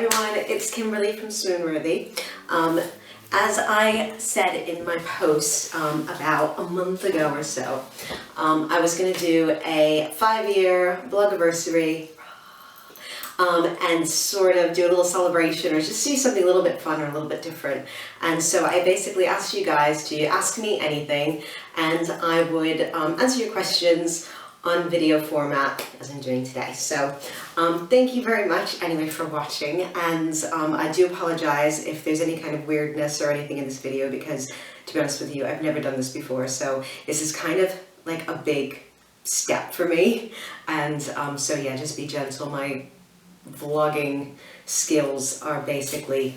everyone, it's Kimberly from Swoon. As I said in my post about a month ago or so, I was going to do a 5-year Blogiversary and sort of do a little celebration or just do something a little bit fun or a little bit different. And so I basically asked you guys to ask me anything, and I would answer your questions on video format as I'm doing today. So thank you very much anyway for watching, and I do apologize if there's any kind of weirdness or anything in this video, because to be honest with you, I've never done this before, so this is kind of like a big step for me. And so yeah, just be gentle. My vlogging skills are basically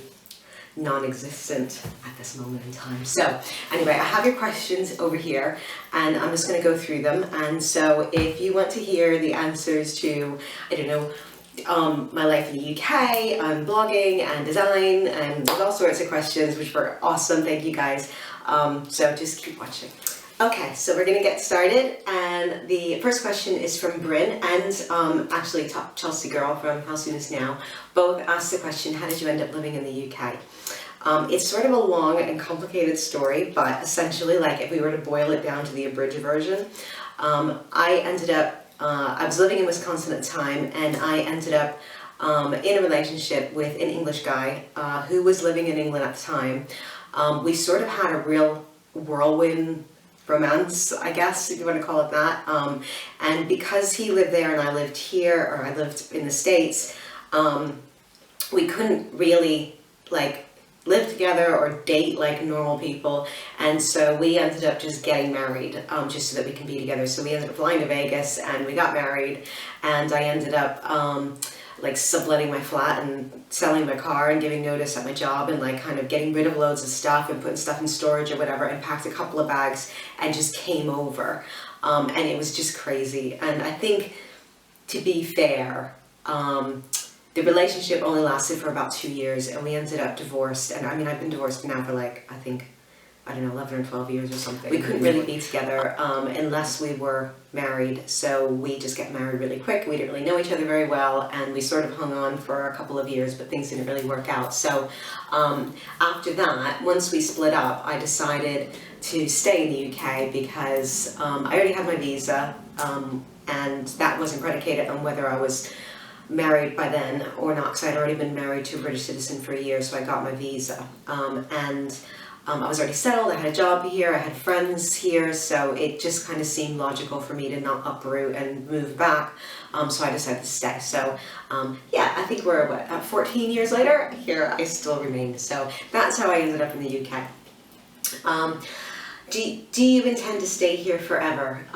non-existent at this moment in time. So anyway, I have your questions over here and I'm just going to go through them. And so if you want to hear the answers to, I don't know, my life in the UK, blogging and design, and there's all sorts of questions which were awesome. Thank you guys. So just keep watching. Okay, so we're going to get started, and the first question is from Bryn and actually Top Chelsea Girl from How Soon Is Now. Both asked the question, how did you end up living in the UK? It's sort of a long and complicated story, but essentially, like, if we were to boil it down to the abridged version, I ended up, I was living in Wisconsin at the time, and I ended up in a relationship with an English guy who was living in England at the time. We sort of had a real whirlwind romance, I guess, if you want to call it that. And because he lived there and I lived here, or I lived in the States, we couldn't really like live together or date like normal people, and so we ended up just getting married just so that we can be together. So we ended up flying to Vegas and we got married, and I ended up like subletting my flat and selling my car and giving notice at my job and like kind of getting rid of loads of stuff and putting stuff in storage or whatever, and packed a couple of bags and just came over. And it was just crazy. And I think, to be fair, the relationship only lasted for about 2 years and we ended up divorced. And I mean, I've been divorced now for like, I think, I don't know, 11 or 12 years or something. We couldn't really be together unless we were married, so we just got married really quick. We didn't really know each other very well, and we sort of hung on for a couple of years, but things didn't really work out. So after that, once we split up, I decided to stay in the UK because I already had my visa, and that wasn't predicated on whether I was married by then or not, because I'd already been married to a British citizen for a year, so I got my visa. I was already settled, I had a job here, I had friends here, so it just kind of seemed logical for me to not uproot and move back, so I decided to stay. So yeah, I think we're, what, 14 years later, here I still remain. So that's how I ended up in the UK. Do you intend to stay here forever?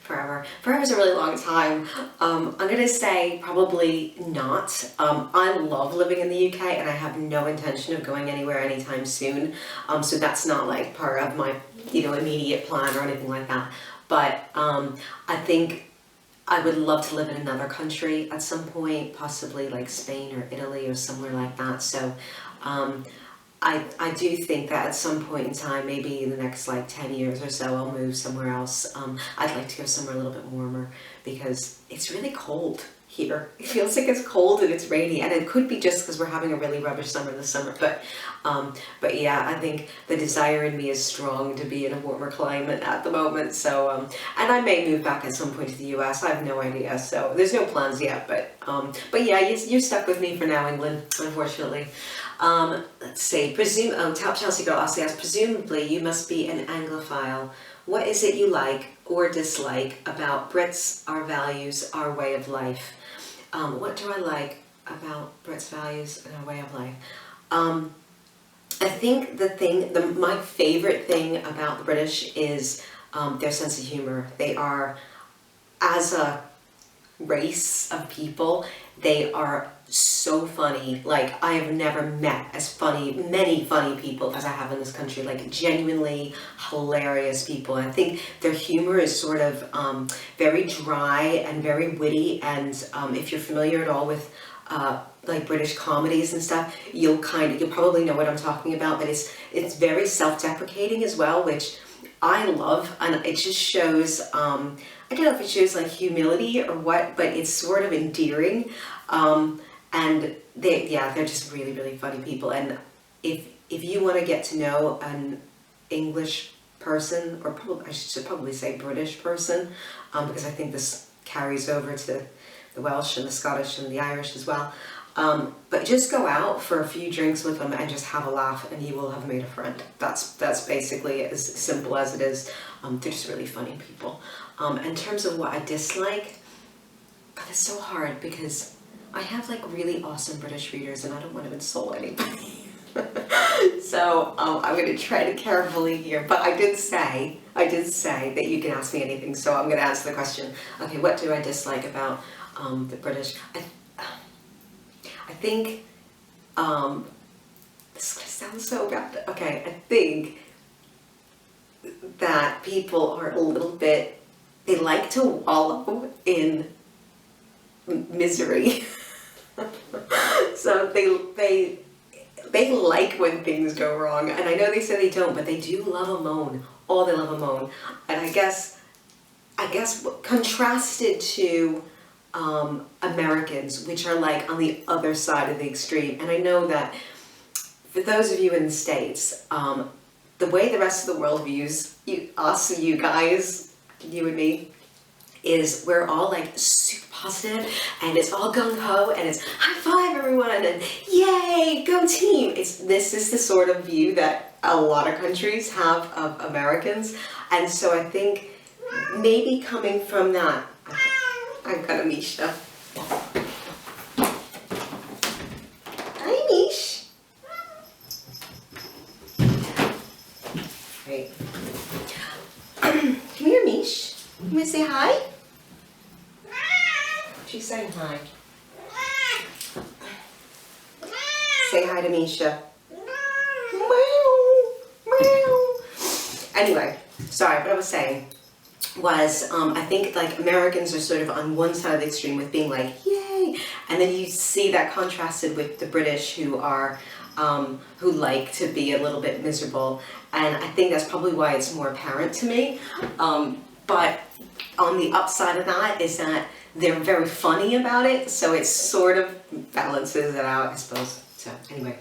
Forever is a really long time. I'm gonna say probably not. I love living in the UK and I have no intention of going anywhere anytime soon. So that's not like part of my, immediate plan or anything like that. But I think I would love to live in another country at some point, possibly like Spain or Italy or somewhere like that. So I do think that at some point in time, maybe in the next like 10 years or so, I'll move somewhere else. I'd like to go somewhere a little bit warmer because it's really cold here. It feels like it's cold and it's rainy, and it could be just because we're having a really rubbish summer this summer. But yeah, I think the desire in me is strong to be in a warmer climate at the moment. So and I may move back at some point to the US. I have no idea. So there's no plans yet. But yeah, you're stuck with me for now, England, unfortunately. Let's see. Top Chelsea Girl also asks, presumably you must be an Anglophile. What is it you like or dislike about Brits, our values, our way of life? What do I like about Brits' values and our way of life? I think my favorite thing about the British is their sense of humor. They are, as a race of people, they are so funny. Like, I have never met many funny people as I have in this country, like genuinely hilarious people. And I think their humor is sort of very dry and very witty, and if you're familiar at all with like British comedies and stuff, you'll probably know what I'm talking about. But it's very self-deprecating as well, which I love, and it just shows I don't know if it shows like humility or what, but it's sort of endearing. and they're just really, really funny people. And if you want to get to know an English person, or probably I should probably say British person, because I think this carries over to the Welsh and the Scottish and the Irish as well. But just go out for a few drinks with them and just have a laugh, and you will have made a friend. That's basically as simple as it is. They're just really funny people. In terms of what I dislike, God, it's so hard because I have like really awesome British readers, and I don't want to insult anybody. So I'm going to tread carefully here. But I did say that you can ask me anything. So I'm going to answer the question. Okay, what do I dislike about the British? I think, this is going to sound so bad. Okay, I think that people are a little bit, they like to wallow in misery. So they like when things go wrong. And I know they say they don't, but they do love a moan. Oh, they love a moan. And I guess contrasted to Americans, which are like on the other side of the extreme. And I know that for those of you in the States, the way the rest of the world views us, you guys, you and me, is we're all like super positive, and it's all gung-ho, and it's high five everyone, and yay, go team. This is the sort of view that a lot of countries have of Americans. And so I think maybe coming from that, I've got a Meisha. Hi, Mish. Right. Come here, Mish. You want to say hi? She's saying hi. Say hi to Meisha. Anyway, sorry, what I was saying was I think like Americans are sort of on one side of the extreme with being like yay, and then you see that contrasted with the British who are who like to be a little bit miserable, and I think that's probably why it's more apparent to me. But on the upside of that is that they're very funny about it, so it sort of balances it out, I suppose. So anyway,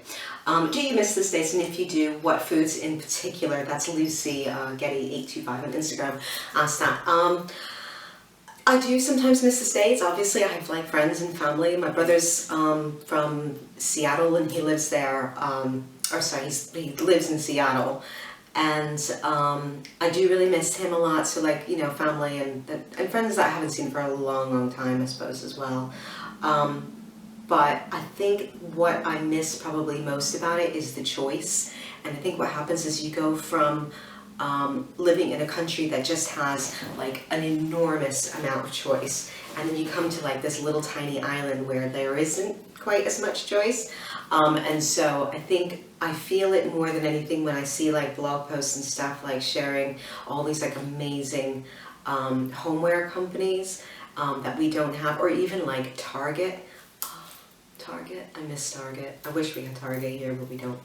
do you miss the States? And if you do, what foods in particular? That's Lucy Getty825 on Instagram asked that. I do sometimes miss the States. Obviously, I have like friends and family. My brother's from Seattle, and he lives there. He lives in Seattle. And I do really miss him a lot, so like, you know, family and friends that I haven't seen for a long, long time, I suppose, as well. But I think what I miss probably most about it is the choice. And I think what happens is you go from living in a country that just has like an enormous amount of choice, and then you come to like this little tiny island where there isn't quite as much choice. And so I think I feel it more than anything when I see like blog posts and stuff like sharing all these like amazing homeware companies that we don't have, or even like Target. Target, I miss Target. I wish we had Target here, but we don't.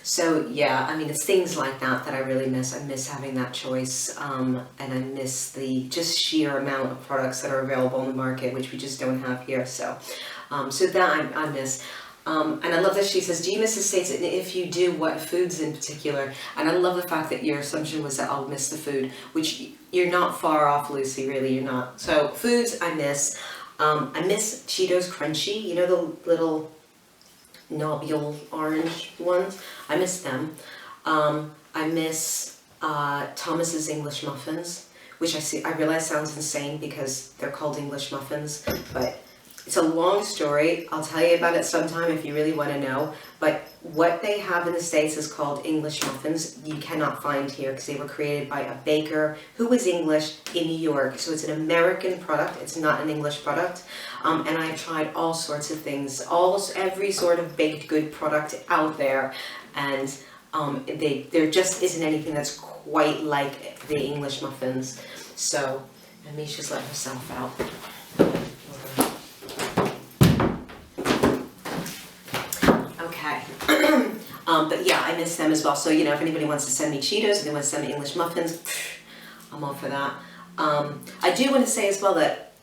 So yeah, I mean, it's things like that that I really miss. I miss having that choice, and I miss the just sheer amount of products that are available in the market, which we just don't have here. So, so that I miss. And I love that she says, do you miss the States? And if you do, what foods in particular? And I love the fact that your assumption was that I'll miss the food, which you're not far off, Lucy, really, you're not. So foods I miss. I miss Cheetos Crunchy, you know, the little nobule orange ones. I miss them. I miss Thomas's English muffins, which I realize sounds insane because they're called English muffins, but it's a long story. I'll tell you about it sometime if you really want to know. But what they have in the States is called English muffins. You cannot find here because they were created by a baker who was English in New York. So it's an American product. It's not an English product. And I've tried all sorts of things, every sort of baked good product out there. And there just isn't anything that's quite like the English muffins. So, and Meisha's let herself out. Okay. But yeah, I miss them as well. So, you know, if anybody wants to send me Cheetos, if they want to send me English muffins, I'm all for that. I do want to say as well that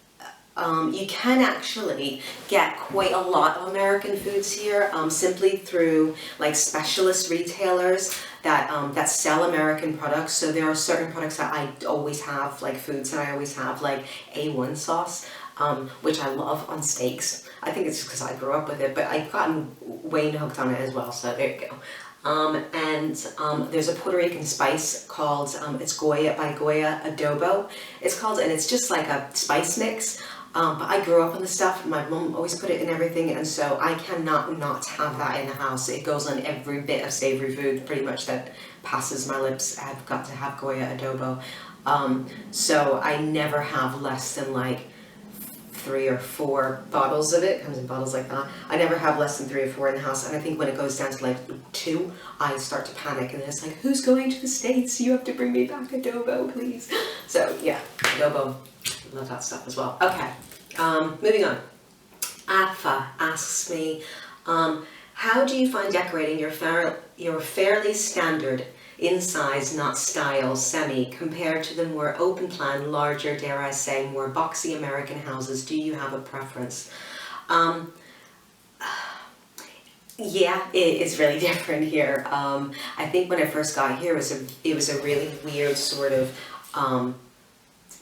You can actually get quite a lot of American foods here, simply through like specialist retailers that sell American products. So there are certain products that I always have, like foods that I always have, like A1 sauce, which I love on steaks. I think it's because I grew up with it, but I've gotten way hooked on it as well, so there you go. There's a Puerto Rican spice called, it's Goya by Goya Adobo. It's called, and it's just like a spice mix. But I grew up on the stuff, my mom always put it in everything, and so I cannot not have that in the house. It goes on every bit of savory food pretty much that passes my lips. I've got to have Goya Adobo. So I never have less than like 3 or 4 bottles of it. It comes in bottles like that. I never have less than 3 or 4 in the house, and I think when it goes down to like 2, I start to panic, and it's like, who's going to the States? You have to bring me back adobo, please. So yeah, adobo, love that stuff as well. Okay, moving on. Afa asks me, how do you find decorating your fairly standard in size, not style, semi, compared to the more open plan, larger, dare I say, more boxy American houses? Do you have a preference? Yeah, it is really different here. I think when I first got here, it was a really weird sort of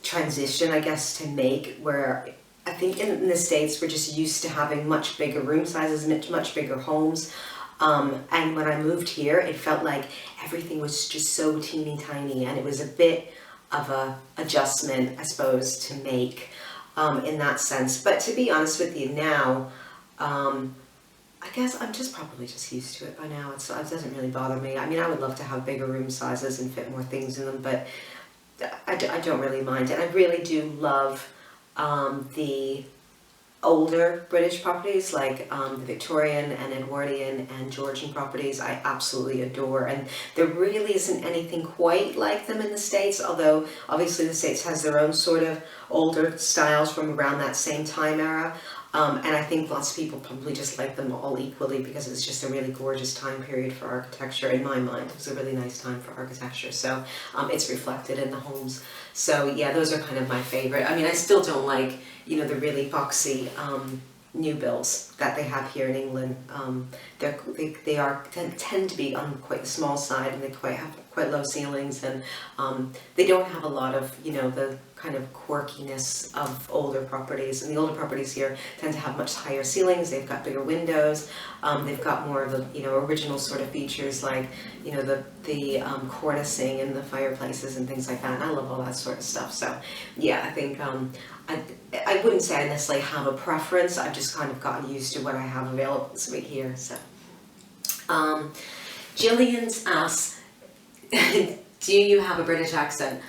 transition, I guess, to make, where I think in the States we're just used to having much bigger room sizes, much bigger homes. And when I moved here, it felt like everything was just so teeny tiny, and it was a bit of a adjustment, I suppose, to make in that sense. But to be honest with you now, I guess I'm probably just used to it by now. It doesn't really bother me. I mean, I would love to have bigger room sizes and fit more things in them, but I don't really mind. And I really do love the older British properties, like the Victorian and Edwardian and Georgian properties. I absolutely adore, and there really isn't anything quite like them in the States, although obviously the States has their own sort of older styles from around that same time era. And I think lots of people probably just like them all equally because it's just a really gorgeous time period for architecture. In my mind, it was a really nice time for architecture, so it's reflected in the homes. So yeah, those are kind of my favorite. I mean, I still don't like, you know, the really boxy new builds that they have here in England. They tend to be on quite the small side, and they have quite low ceilings, and they don't have a lot of, you know, the kind of quirkiness of older properties. And the older properties here tend to have much higher ceilings. They've got bigger windows. They've got more of the, you know, original sort of features, like, you know, the cornicing and the fireplaces and things like that. And I love all that sort of stuff. So yeah, I think I wouldn't say I necessarily have a preference. I've just kind of gotten used to what I have available to me here. So Jillian's asks, do you have a British accent?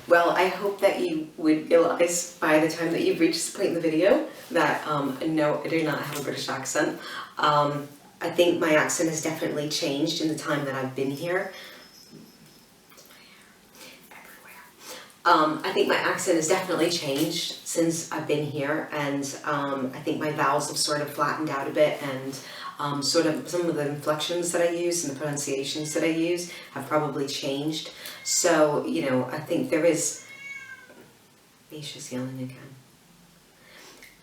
Well, I hope that you would realize by the time that you've reached this point in the video that no, I do not have a British accent. I think my accent has definitely changed in the time that I've been here. I think my accent has definitely changed since I've been here, and I think my vowels have sort of flattened out a bit, and sort of some of the inflections that I use and the pronunciations that I use have probably changed. So, you know, I think there is... Meisha's yelling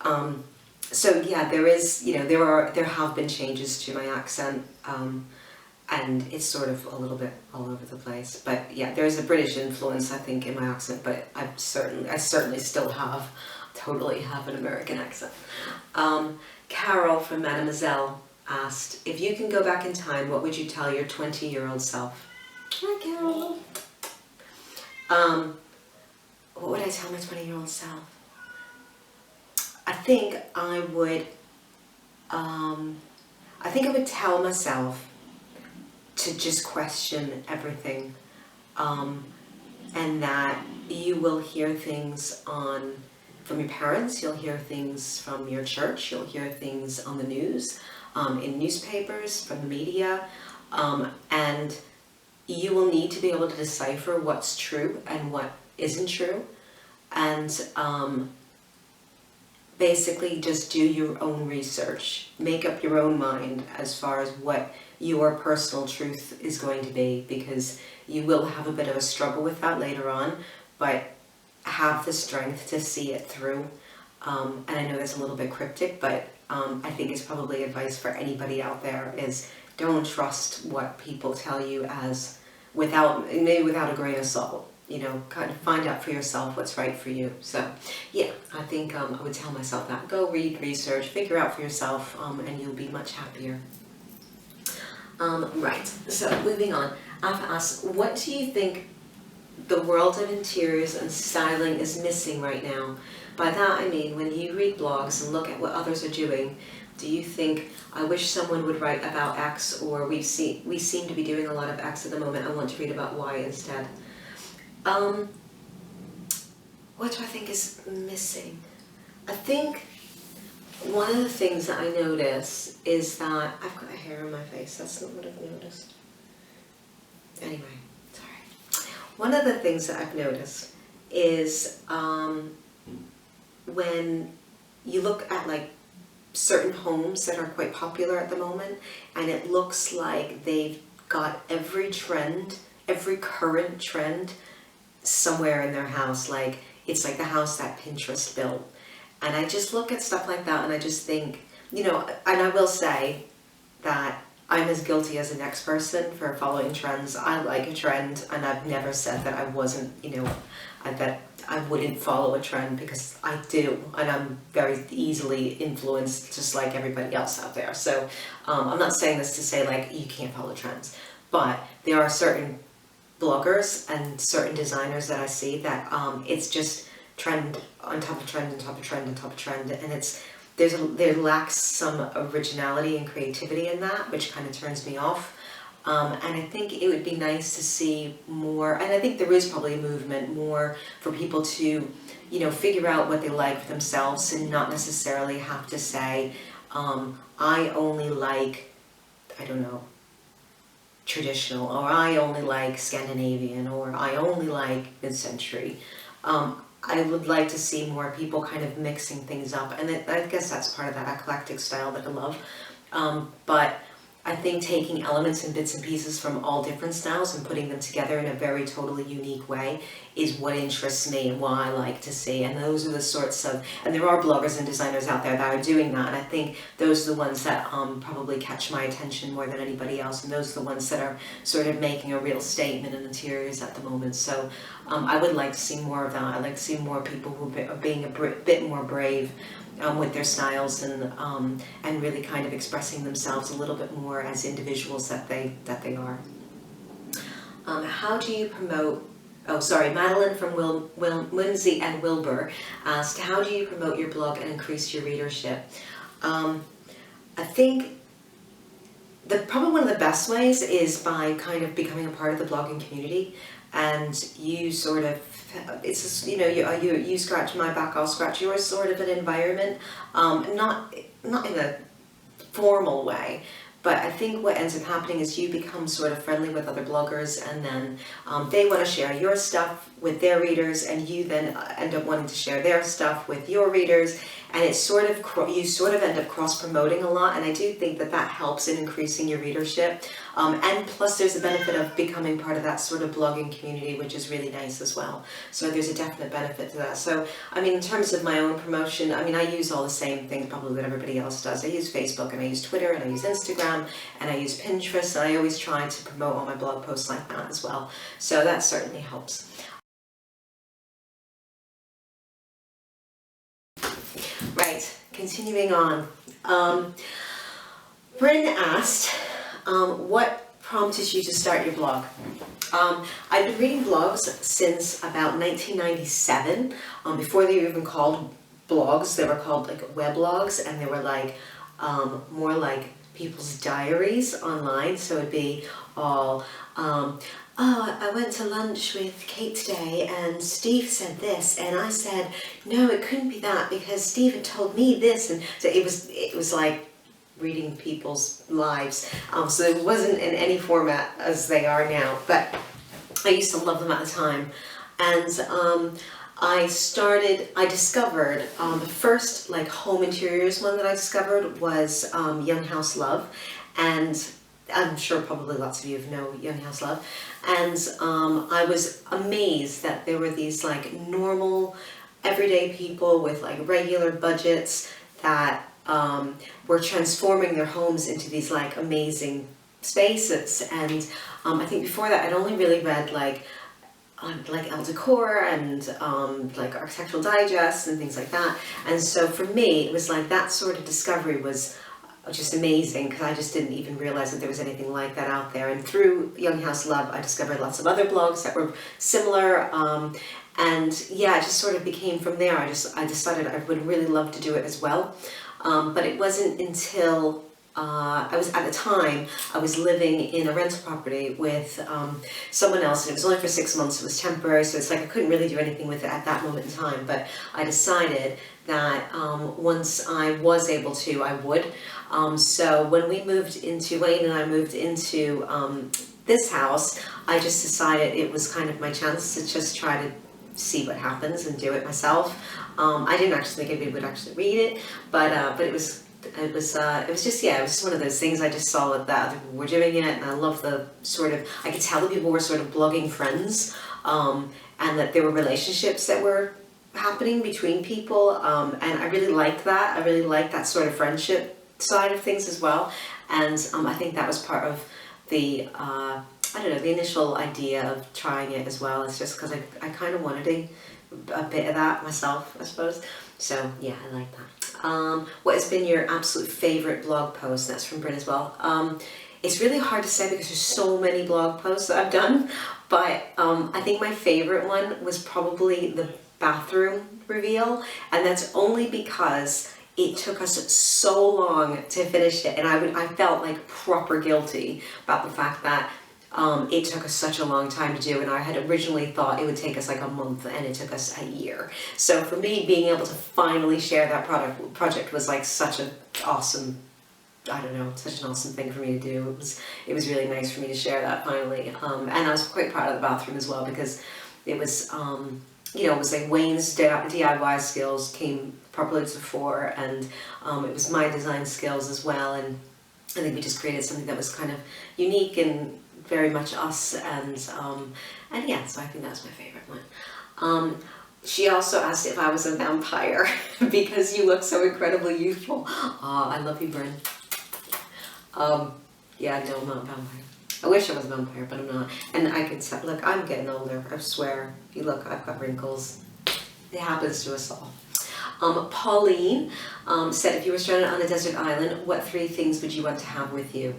again. So yeah, there is, you know, there have been changes to my accent, and it's sort of a little bit all over the place. But yeah, there is a British influence, I think, in my accent, but I certainly still totally have an American accent. Carol from Mademoiselle asked, if you can go back in time, what would you tell your 20-year-old self? Hi, Carol. What would I tell my 20-year-old self? I think I would tell myself to just question everything, and that you will hear things from your parents, you'll hear things from your church, you'll hear things on the news, in newspapers, from the media, and you will need to be able to decipher what's true and what isn't true, and basically just do your own research, make up your own mind as far as what your personal truth is going to be, because you will have a bit of a struggle with that later on, but have the strength to see it through. And I know that's a little bit cryptic, but I think it's probably advice for anybody out there is don't trust what people tell you as maybe without a grain of salt. You know, kind of find out for yourself what's right for you. So yeah, I think I would tell myself that. Go read, research, figure out for yourself, and you'll be much happier. Right, so moving on. I've asked, what do you think the world of interiors and styling is missing right now? By that I mean, when you read blogs and look at what others are doing, do you think, I wish someone would write about X, or we seem to be doing a lot of X at the moment, I want to read about Y instead? What do I think is missing? I think one of the things that I notice is that I've got a hair on my face. That's not what I've noticed. Anyway, sorry. One of the things that I've noticed is when you look at like certain homes that are quite popular at the moment, and it looks like they've got every trend, every current trend somewhere in their house. Like it's like the house that Pinterest built. And I just look at stuff like that and I just think, you know, and I will say that I'm as guilty as the next person for following trends. I like a trend, and I've never said that I wasn't, you know, that I wouldn't follow a trend, because I do, and I'm very easily influenced just like everybody else out there. So I'm not saying this to say like you can't follow trends, but there are certain bloggers and certain designers that I see that it's just trend on top of trend on top of trend on top of trend, and there lacks some originality and creativity in that, which kind of turns me off. And I think it would be nice to see more, and I think there is probably a movement more for people to, you know, figure out what they like for themselves and not necessarily have to say, I only like, I don't know, traditional, or I only like Scandinavian, or I only like mid-century. I would like to see more people kind of mixing things up, and I guess that's part of that eclectic style that I love. But I think taking elements and bits and pieces from all different styles and putting them together in a very totally unique way is what interests me and what I like to see. And those are the sorts of, and there are bloggers and designers out there that are doing that, and I think those are the ones that probably catch my attention more than anybody else, and those are the ones that are sort of making a real statement in interiors at the moment. So I would like to see more of that. I'd like to see more people who are being a bit more brave with their styles, and really kind of expressing themselves a little bit more as individuals that they are. How do you promote? Oh, sorry, Madeline from Whimsy and Wilbur asked, how do you promote your blog and increase your readership? I think probably one of the best ways is by kind of becoming a part of the blogging community, and you sort of, it's just, you know, you scratch my back, I'll scratch yours sort of an environment, not in a formal way, but I think what ends up happening is you become sort of friendly with other bloggers, and then they want to share your stuff with their readers, and you then end up wanting to share their stuff with your readers, and it's sort of, you sort of end up cross-promoting a lot, and I do think that that helps in increasing your readership. And plus there's a benefit of becoming part of that sort of blogging community, which is really nice as well. So there's a definite benefit to that. So, I mean, in terms of my own promotion, I mean, I use all the same things probably that everybody else does. I use Facebook, and I use Twitter, and I use Instagram, and I use Pinterest, and I always try to promote all my blog posts like that as well. So that certainly helps. Right, continuing on. Bryn asked, what prompted you to start your blog? I've been reading blogs since about 1997. Before they were even called blogs, they were called like weblogs, and they were like more like people's diaries online. So it'd be all, oh, I went to lunch with Kate today and Steve said this, and I said, no, it couldn't be that because Steve had told me this. And so it was like reading people's lives. So it wasn't in any format as they are now, but I used to love them at the time. And I discovered, the first like home interiors one that I discovered was Young House Love, and I'm sure probably lots of you know Young House Love, and I was amazed that there were these like normal, everyday people with like regular budgets that were transforming their homes into these like amazing spaces. And I think before that I'd only really read like Elle Decor and like Architectural Digest and things like that. And so for me, it was like that sort of discovery was just amazing, because I just didn't even realize that there was anything like that out there. And through Young House Love, I discovered lots of other blogs that were similar. And yeah, it just sort of became from there. I decided I would really love to do it as well. But it wasn't until I was living in a rental property with someone else, and it was only for 6 months. It was temporary, so it's like I couldn't really do anything with it at that moment in time. But I decided that once I was able to, I would. So when Wayne and I moved into this house, I just decided it was kind of my chance to just try to see what happens and do it myself. I didn't actually think anybody would actually read it, but it was just one of those things. I just saw that other people were doing it, and I love the sort of, I could tell that people were sort of blogging friends, and that there were relationships that were happening between people, and I really liked that. I really liked that sort of friendship side of things as well. And I think that was part of the the initial idea of trying it as well. It's just because I kind of wanted a bit of that myself, I suppose. So yeah, I like that. What has been your absolute favorite blog post? That's from Bryn as well. It's really hard to say because there's so many blog posts that I've done, but I think my favorite one was probably the bathroom reveal, and that's only because it took us so long to finish it, and I felt like proper guilty about the fact that it took us such a long time to do, and I had originally thought it would take us like a month, and it took us a year. So for me, being able to finally share that project was like such an awesome, such an awesome thing for me to do. It was really nice for me to share that finally, and I was quite proud of the bathroom as well, because it was it was like Wayne's DIY skills came properly to the fore, and it was my design skills as well, and I think we just created something that was kind of unique and very much us, and yeah, so I think that's my favorite one. She also asked if I was a vampire because you look so incredibly youthful. I love you, Bryn. Yeah, no, I'm not a vampire. I wish I was a vampire, but I'm not. And I can tell, look, I'm getting older, I swear. You look, I've got wrinkles. It happens to us all. Pauline said, if you were stranded on a desert island, what 3 things would you want to have with you?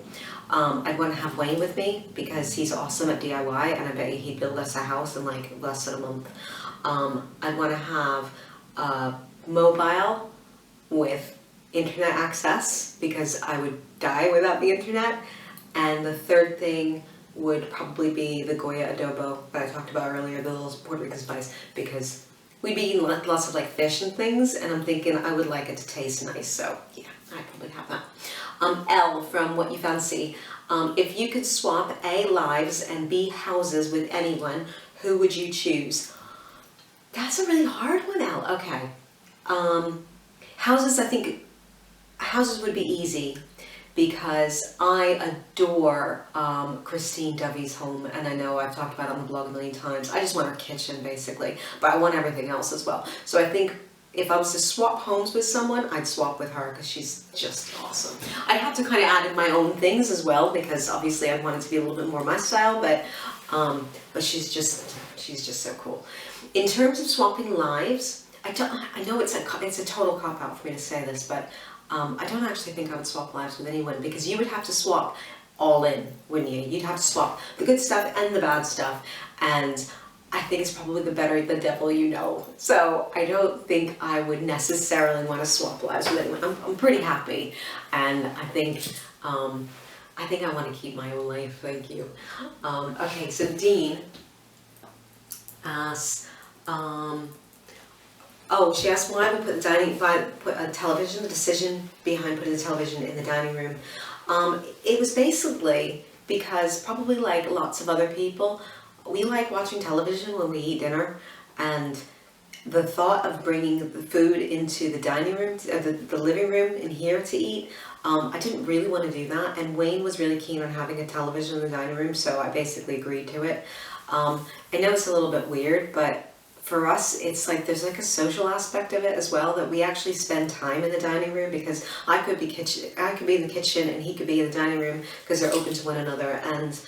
I'd want to have Wayne with me because he's awesome at DIY, and I bet you he'd build us a house in like less than a month. I'd want to have a mobile with internet access because I would die without the internet. And the 3rd thing would probably be the Goya adobo that I talked about earlier, the little Puerto Rican spice, because we'd be eating lots of like fish and things, and I'm thinking I would like it to taste nice, so yeah, I'd probably have that. Elle from What You Fancy, if you could swap A, lives, and B, houses with anyone, who would you choose? That's a really hard one, Elle. Okay. Houses, I think houses would be easy, because I adore Christine Dovey's home, and I know I've talked about it on the blog a million times. I just want her kitchen, basically, but I want everything else as well. So I think if I was to swap homes with someone, I'd swap with her, because she's just awesome. I have to kind of add in my own things as well, because obviously I want it to be a little bit more my style, but she's just so cool. In terms of swapping lives, I know it's a total cop-out for me to say this, but I don't actually think I would swap lives with anyone, because you would have to swap all in, wouldn't you? You'd have to swap the good stuff and the bad stuff, and I think it's probably the devil you know. So I don't think I would necessarily want to swap lives with anyone. I'm pretty happy, and I think I want to keep my own life. Thank you. Okay, so Dean asks, she asked why we put a television, the decision behind putting the television in the dining room. It was basically because, probably like lots of other people, we like watching television when we eat dinner, and the thought of bringing the food into the dining room, the living room in here to eat, I didn't really want to do that, and Wayne was really keen on having a television in the dining room, so I basically agreed to it. I know it's a little bit weird, but for us, it's like there's like a social aspect of it as well, that we actually spend time in the dining room, because I could be in the kitchen and he could be in the dining room, because they're open to one another. And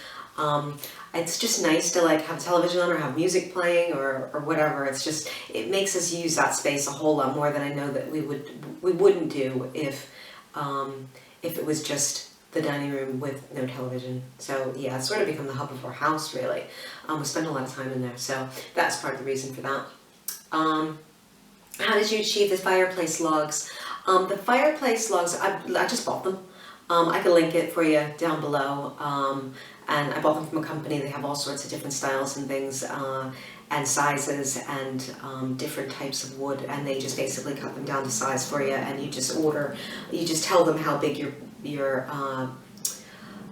it's just nice to like have television on or have music playing or whatever. It's just, it makes us use that space a whole lot more than I know that we wouldn't do if it was just the dining room with no television. So yeah, it's sort of become the hub of our house, really. We spend a lot of time in there, so that's part of the reason for that. How did you achieve the fireplace logs? The fireplace logs, I just bought them. I can link it for you down below. And I bought them from a company. They have all sorts of different styles and things, and sizes, and different types of wood, and they just basically cut them down to size for you, and you just tell them how big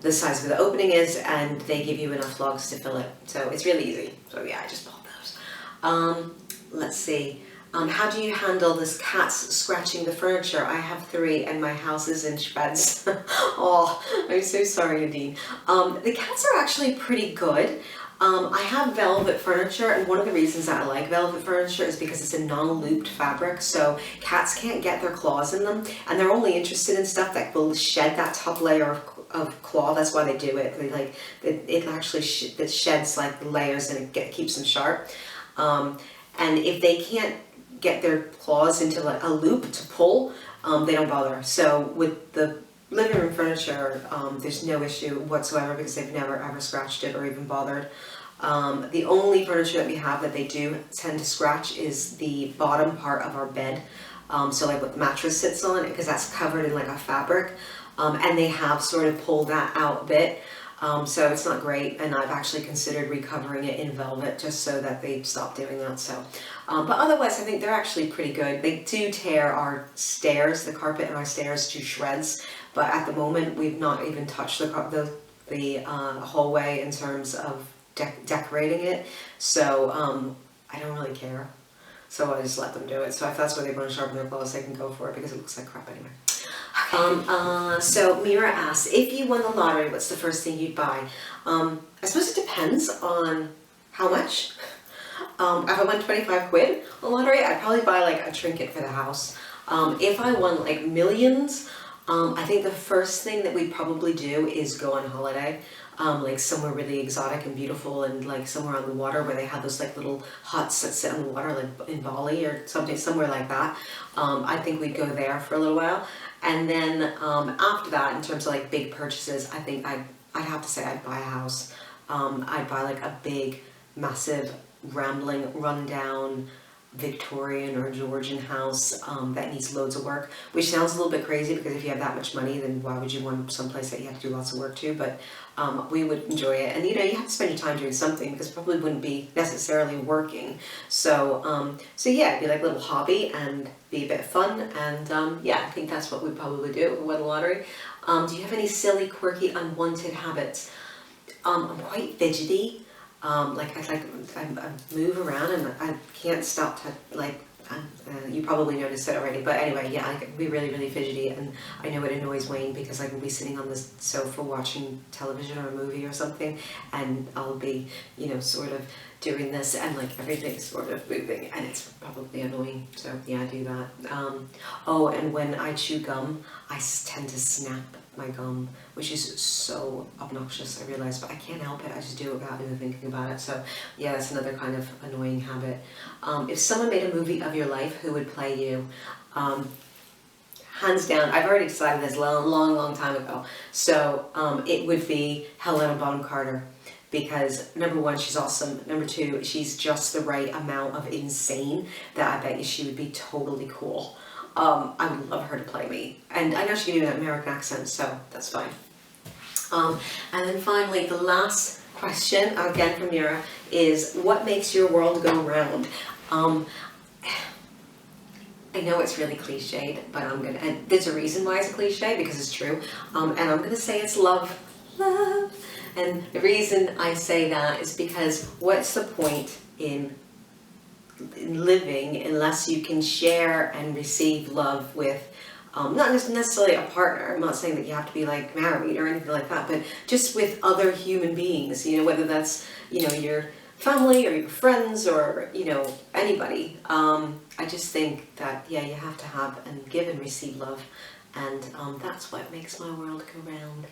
the size of the opening is, and they give you enough logs to fill it. So it's really easy. So yeah, I just bought those. Let's see. How do you handle this cats scratching the furniture? I have 3 and my house is in shreds. Oh, I'm so sorry, Nadine. The cats are actually pretty good. I have velvet furniture, and one of the reasons that I like velvet furniture is because it's a non-looped fabric, so cats can't get their claws in them, and they're only interested in stuff that will shed that top layer of claw. That's why they do it. They like it actually it sheds like the layers, and it keeps them sharp. And if they can't get their claws into like a loop to pull, they don't bother. So with the living room furniture, there's no issue whatsoever, because they've never ever scratched it or even bothered. The only furniture that we have that they do tend to scratch is the bottom part of our bed. So like what the mattress sits on, because that's covered in like a fabric, and they have sort of pulled that out a bit. So it's not great, and I've actually considered recovering it in velvet just so that they stop doing that. So, but otherwise I think they're actually pretty good. They do tear our stairs, the carpet in our stairs, to shreds, but at the moment we've not even touched the hallway in terms of decorating it. So I don't really care. So I just let them do it. So if that's where they want to sharpen their claws, they can go for it, because it looks like crap anyway. So Mira asks, if you won the lottery, what's the first thing you'd buy? I suppose it depends on how much. If I won 25 quid on the lottery, I'd probably buy like a trinket for the house. If I won like millions, I think the first thing that we'd probably do is go on holiday. Like somewhere really exotic and beautiful, and like somewhere on the water where they have those like little huts that sit on the water, like in Bali or something, somewhere like that. I think we'd go there for a little while. And then after that, in terms of like big purchases, I think I'd have to say I'd buy a house. I'd buy like a big, massive, rambling, rundown Victorian or Georgian house that needs loads of work, which sounds a little bit crazy, because if you have that much money, then why would you want someplace that you have to do lots of work to? But we would enjoy it, and you know, you have to spend your time doing something, because it probably wouldn't be necessarily working. So so yeah, it'd be like a little hobby and be a bit fun, and yeah, I think that's what we'd probably do if we won the lottery. Do you have any silly, quirky, unwanted habits? I'm quite fidgety. Like I move around, and I can't stop to like. You probably noticed it already, but anyway, yeah, I can be really, really fidgety, and I know it annoys Wayne, because I can be sitting on the sofa watching television or a movie or something, and I'll be, you know, sort of doing this, and like everything's sort of moving, and it's probably annoying. So yeah, I do that. Oh, and when I chew gum, I tend to snap my gum, which is so obnoxious, I realize, but I can't help it. I just do it without even thinking about it. So yeah, that's another kind of annoying habit. If someone made a movie of your life, who would play you? Hands down, I've already decided this long time ago. So it would be Helena Bonham Carter, because number one, she's awesome. Number two, she's just the right amount of insane that I bet you she would be totally cool. I would love her to play me, and I know she can do an American accent, so that's fine. And then finally, the last question, again from Mira, is what makes your world go round? I know it's really cliched, but and there's a reason why it's a cliche, because it's true, and I'm gonna say it's love. And the reason I say that is because what's the point in living unless you can share and receive love with not necessarily a partner. I'm not saying that you have to be like married or anything like that, but just with other human beings, you know, whether that's, you know, your family or your friends or, you know, anybody. I just think that, yeah, you have to have and give and receive love. And that's what makes my world go round.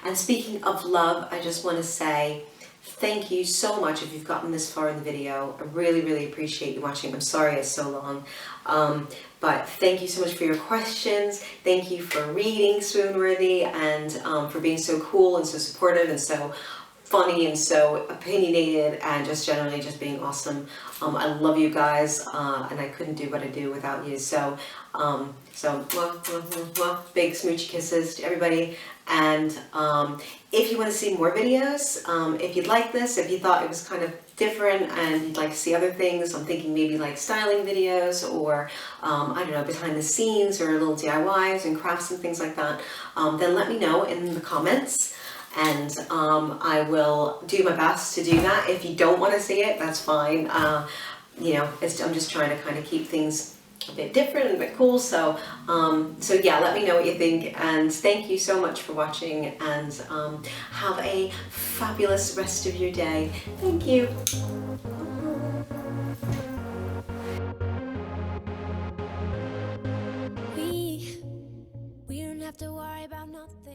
And speaking of love, I just want to say thank you so much if you've gotten this far in the video. I really, really appreciate you watching. I'm sorry it's so long. But thank you so much for your questions. Thank you for reading Swoonworthy and for being so cool and so supportive and so funny and so opinionated and just generally just being awesome. I love you guys and I couldn't do what I do without you. So big smoochy kisses to everybody. And if you want to see more videos, if you'd like this, if you thought it was kind of different and you'd like to see other things, I'm thinking maybe like styling videos or I don't know, behind the scenes or little DIYs and crafts and things like that, then let me know in the comments. And I will do my best to do that. If you don't want to see it, that's fine. You know, I'm just trying to kind of keep things a bit different and a bit cool. So, so yeah, let me know what you think. And thank you so much for watching. And have a fabulous rest of your day. Thank you. We don't have to worry about nothing.